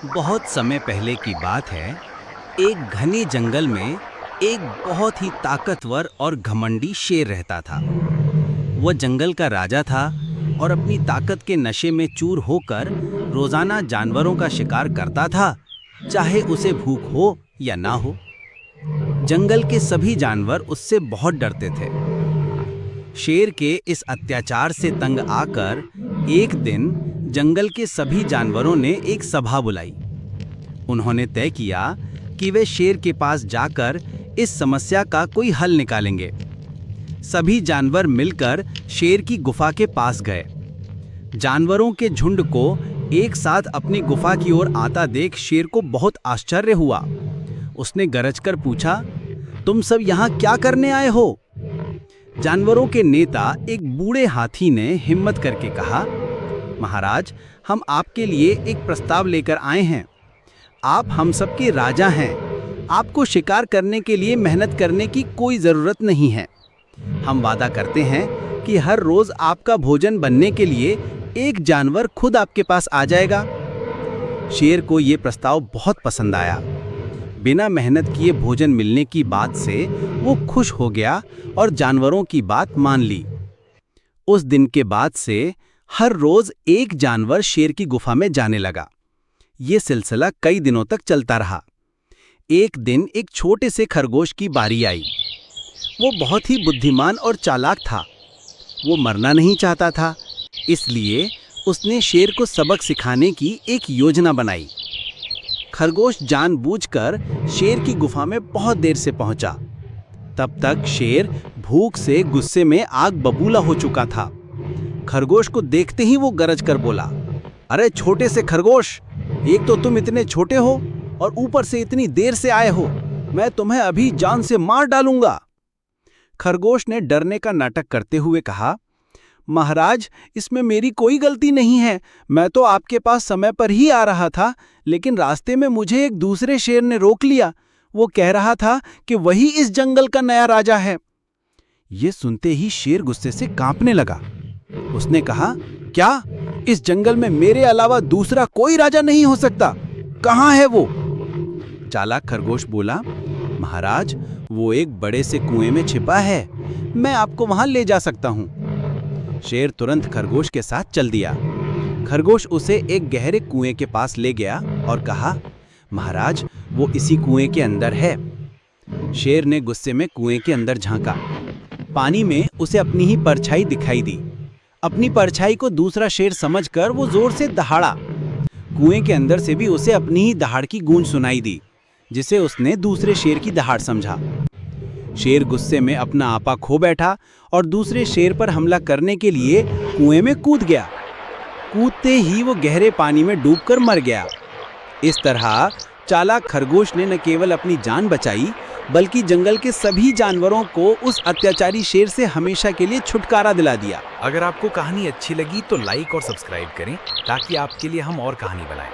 बहुत समय पहले की बात है। एक घने जंगल में एक बहुत ही ताकतवर और घमंडी शेर रहता था। वह जंगल का राजा था और अपनी ताकत के नशे में चूर होकर रोजाना जानवरों का शिकार करता था, चाहे उसे भूख हो या ना हो। जंगल के सभी जानवर उससे बहुत डरते थे। शेर के इस अत्याचार से तंग आकर एक दिन जंगल के सभी जानवरों ने एक सभा बुलाई। उन्होंने तय किया कि वे शेर के पास जाकर इस समस्या का कोई हल निकालेंगे। सभी जानवर मिलकर शेर की गुफा के पास गए। जानवरों के झुंड को एक साथ अपनी गुफा की ओर आता देख शेर को बहुत आश्चर्य हुआ। उसने गरजकर पूछा, तुम सब यहाँ क्या करने आए हो? जानवरों के नेता एक बूढ़े हाथी ने हिम्मत करके कहा, महाराज, हम आपके लिए एक प्रस्ताव लेकर आए हैं। आप हम सबके राजा हैं। आपको शिकार करने के लिए मेहनत करने की कोई ज़रूरत नहीं है। हम वादा करते हैं कि हर रोज़ आपका भोजन बनने के लिए एक जानवर खुद आपके पास आ जाएगा। शेर को ये प्रस्ताव बहुत पसंद आया। बिना मेहनत किए भोजन मिलने की बात से वो खुश हो गया और जानवरों की बात मान ली। उस दिन के बाद से हर रोज एक जानवर शेर की गुफा में जाने लगा। ये सिलसिला कई दिनों तक चलता रहा। एक दिन एक छोटे से खरगोश की बारी आई। वो बहुत ही बुद्धिमान और चालाक था। वो मरना नहीं चाहता था, इसलिए उसने शेर को सबक सिखाने की एक योजना बनाई। खरगोश जानबूझकर शेर की गुफा में बहुत देर से पहुंचा। तब तक शेर भूख से गुस्से में आग बबूला हो चुका था। खरगोश को देखते ही वो गरज कर बोला, अरे छोटे से खरगोश, एक तो तुम इतने छोटे हो और ऊपर से इतनी देर से आए हो। मैं तुम्हें अभी जान से मार डालूंगा। खरगोश ने डरने का नाटक करते हुए कहा, महाराज, इसमें मेरी कोई गलती नहीं है। मैं तो आपके पास समय पर ही आ रहा था, लेकिन रास्ते में मुझे एक दूसरे शेर ने रोक लिया। वो कह रहा था कि वही इस जंगल का नया राजा है। ये सुनते ही शेर गुस्से से कांपने लगा। उसने कहा, क्या इस जंगल में मेरे अलावा दूसरा कोई राजा नहीं हो सकता? कहाँ है वो? चालाक खरगोश बोला, महाराज, वो एक बड़े से कुएं में छिपा है। मैं आपको वहां ले जा सकता हूं। शेर तुरंत खरगोश के साथ चल दिया। खरगोश उसे एक गहरे कुएं के पास ले गया और कहा, महाराज, वो इसी कुएं के अंदर है। शेर ने गुस्से में कुएं के अंदर झांका। पानी में उसे अपनी ही परछाई दिखाई दी। अपनी परछाई को दूसरा शेर समझकर वो जोर से दहाड़ा। कुएं के अंदर से भी उसे अपनी ही दहाड़ की गूंज सुनाई दी, जिसे उसने दूसरे शेर की दहाड़ समझा। शेर गुस्से में अपना आपा खो बैठा और दूसरे शेर पर हमला करने के लिए कुएं में कूद गया। कूदते ही वो गहरे पानी में डूबकर मर गया। इस तरह चालाक खरगोश ने न केवल अपनी जान बचाई, बल्कि जंगल के सभी जानवरों को उस अत्याचारी शेर से हमेशा के लिए छुटकारा दिला दिया। अगर आपको कहानी अच्छी लगी तो लाइक और सब्सक्राइब करें, ताकि आपके लिए हम और कहानी बनाएं।